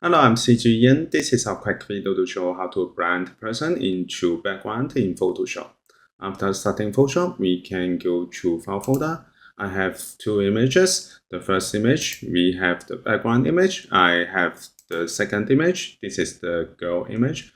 Hello, I'm CG Ian. This is a quick video to show how to brand person into background in Photoshop. After starting Photoshop, we can go to File folder. I have two images. The first image, we have the background image. I have the second image. This is the girl image.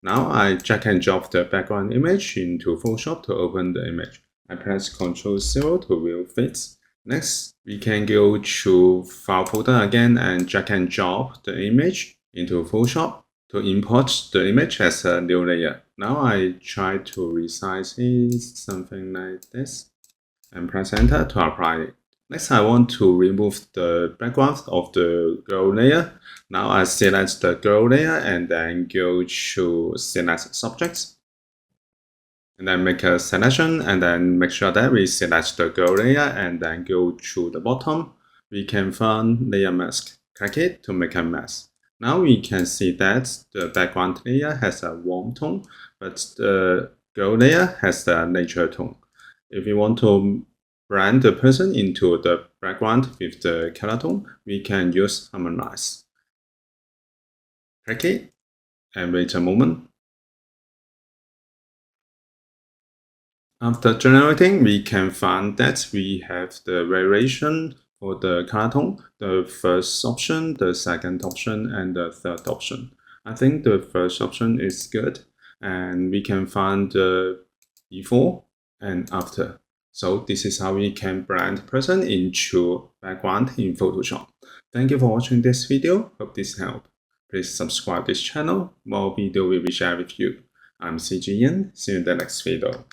Now I drag and drop the background image into Photoshop to open the image. I press Ctrl+0 to view fits. Next, we can go to File folder again and drag and drop the image into Photoshop to import the image as a new layer. Now I try to resize it, something like this, and press Enter to apply it. Next, I want to remove the background of the girl layer. Now I select the girl layer and then go to Select Subjects. And then make a selection and then make sure that we select the girl layer and then go to the bottom. We can find layer mask. Click it to make a mask. Now we can see that the background layer has a warm tone, but the girl layer has the nature tone. If we want to brand the person into the background with the color tone, we can use Harmonize. Click it and wait a moment. After generating, we can find that we have the variation for the color tone, the first option, the second option, and the third option. I think the first option is good, and we can find the before and after. So this is how we can brand person into background in Photoshop. Thank you for watching this video. Hope this helped. Please subscribe this channel. More video will be shared with you. I'm CG Ian. See you in the next video.